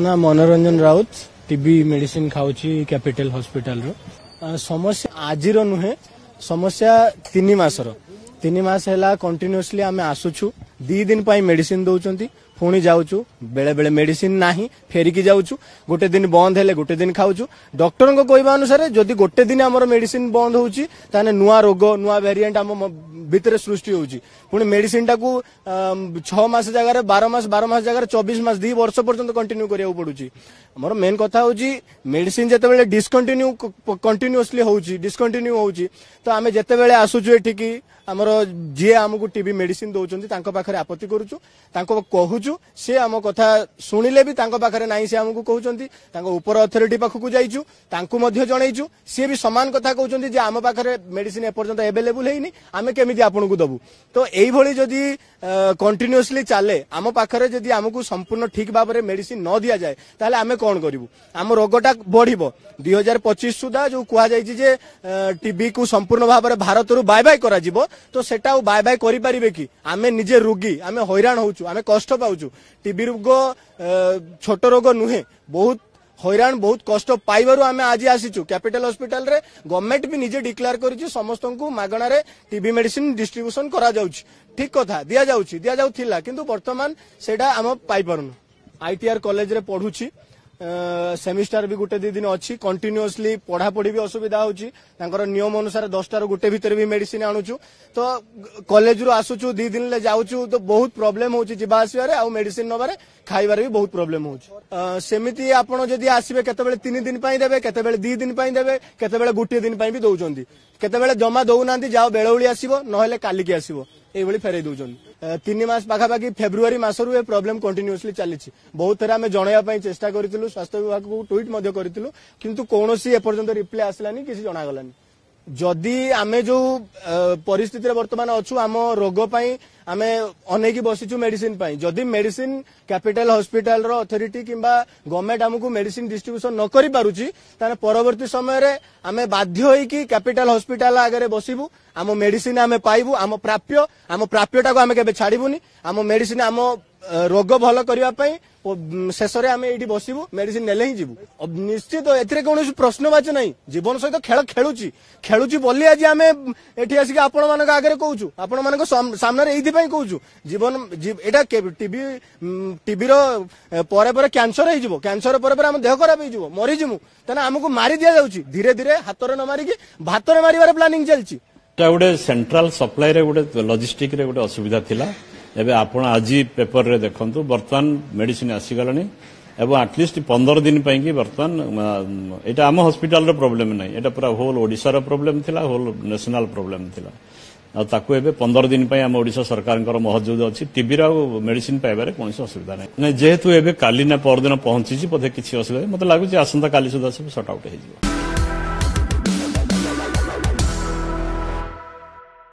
मो ना Manoranjan Raut TB medicine खाऊची कैपिटल हॉस्पिटल रो समस्या आज नुहे समस्या 3 मासर 3 मास है कंटिन्यूअसली आम आसुचु 2 दिन मेडिसिन दौरान पुणी जाऊँ बेले बेले मेडिसिन नाही फेरिकी जाऊँ गोटे दिन बंद है गोटे दिन खाऊँ डॉक्टर को कहवा अनुसार जदि गोटे दिन आम मेडिसिन बंद होची ताने नुआ रोग नुआ वेरिएंट आम भितर सृष्टि होची पुणी मेडिसिन टाकू 6 मास जगह 12 मास जगह 24 मास 2 वर्ष पर्यंत कंटिन्यू करिया पड़ुची मोर मेन कथा होची मेडिसिन जेतेबेले डिस्कंटिन्यू कंटिन्यूअसली होची डिस्कंटिन्यू होची तो आमे जेतेबेले आसुचु एठिकी आमर जी आमको टीबी मेडिसिन दौरान तांको पाखरे आपत्ति करूचु तांको कहूचु से आम कथा शुणिले भी तांको पाखरे नाही से आमको कहउचंती तांको ऊपर अथॉरिटी पाखकु जाइचु तांको मध्य जणैचु से भी समान कथा कहउचंती जे आम पाखरे मेडिसिन एपर्यंत अवेलेबल हेइनी आमे केमिति आपनको दबु तो एई भली जदी कंटिन्यूअसली चले आम पाखरे जदी आमको संपूर्ण ठीक भाव में मेडिसिन न दिया जाए ताले आमे कोन करिवु आम रोगटा बढ़िबो 2025 सुधा जो कुआ जाइछि जे टीबी को संपूर्ण भाव में भारत रु बाय बाय करा जिवो तो सेटा बाय बाय करि परिबे कि आमे निजे रोगी आमे हैरान होउछु आमे कष्ट पाउछु टीबी रोग छोट रोग नुहे बहुत हैरान बहुत कष्ट पाइबारु आमे आज आसीचु कैपिटल हॉस्पिटल रे गवर्नमेंट भी निजे डिक्लेयर करिछि समस्त को मागणा रे टीबी मेडिसिन डिस्ट्रीब्यूशन करा जाउछि ठीक कथा दिया जाउथिला किंतु वर्तमान सेटा आम पाई पारुनु आईटीआर कॉलेज रे पढुछि सेमिस्टर भी गोटे 2 दिन अच्छी कंटिन्यूअसली पढ़ापढ़ी भी असुविधा होची नियम अनुसार 10 टा गोटे भीतर भी मेडिसिन आणुचु तो कॉलेज रू आसुचु 2 दिन ले जाउचु तो बहुत प्रॉब्लम होची जीवा आसीबारे आ मेडिसिन नबारे खाइबारे भी बहुत प्रॉब्लम होची सेमिति आपण जदी आसीबे केतेबेले 3 दिन पई देबे केतेबेले 2 दिन पई देबे केतेबेले गोटे दिन पई भी दउचंदी केतेबेले जमा दउनांती जाओ बेळौली आसीबो नहले काली की आसीबो एभली फेरे दउचंदी 3 मास पाखापाखि फेब्रुआरी मासरू ए प्रॉब्लम कंटिन्यूअसली चली बहुत थर आम जनवा चेष्टा करूँ स्वास्थ्य विभाग को ट्वीट करूँ किंतु कौन एपर्यंत रिप्लाई आसलानी किसी जनागलानी जदि आमे जो परिस्थिति वर्तमान अच्छु आम रोग आमे अनेक बसीचु मेडिसिन जदि मेडिसिन कैपिटल हॉस्पिटल रो अथॉरिटी किंबा गवर्नमेंट हमको मेडिसिन डिस्ट्रीब्यूशन न करि पारुची ताने परवर्ती समय रे आमे बाध्य होई कि कैपिटल हॉस्पिटल आगे बसिबु आम मेडिसिन आमे पाइबु आम प्राप्यटा को आमे केबे छाड़िबुनी आम मेडिसिन आम रोग भल करबा पई शेष में आम ये बसबू मेडिसिन नेले ही जीवु निश्चित एथिरे कौन प्रश्नवाची ना जीवन सहित खेल खेलुची बोली आज आम एठी आसिक आपण मान आगे कहूँ आपण मान सामने ये कहूँ जीवन एटा टीबी रे कैंसर हो कैंसर पर आम देह खराब हो मरीजिमु तेना आमको मारी दि जाऊँगी धीरे धीरे हाथ न मारिकी भात मारिबार प्लानिंग चलती गोटे सेंट्रल सप्लाई रे गोटे लॉजिस्टिक रे गोटे असुविधा थिला एबे आपण आज पेपर रे देखंतु वर्तमान मेडिसिन आसीगलानी एवं आटलिस्ट 15 दिन पई कि वर्तमान एटा आम हॉस्पिटल रो प्रॉब्लम नै एटा पूरा होल ओडिसा रो प्रॉब्लम थिला होल नेशनल प्रॉब्लम थिला आ ताकू एबे 15 दिन पई आम ओडिसा सरकार कर महजूद अछि टीबी रो मेडिसिन पाइबारे कोन असुविधा नै जेहेतु एबे काली ना परदिन पहुंची छि बोधे किछि असुविधा मते लागु छि आसंता काली सुधा सब सॉर्ट आउट हे जिवो।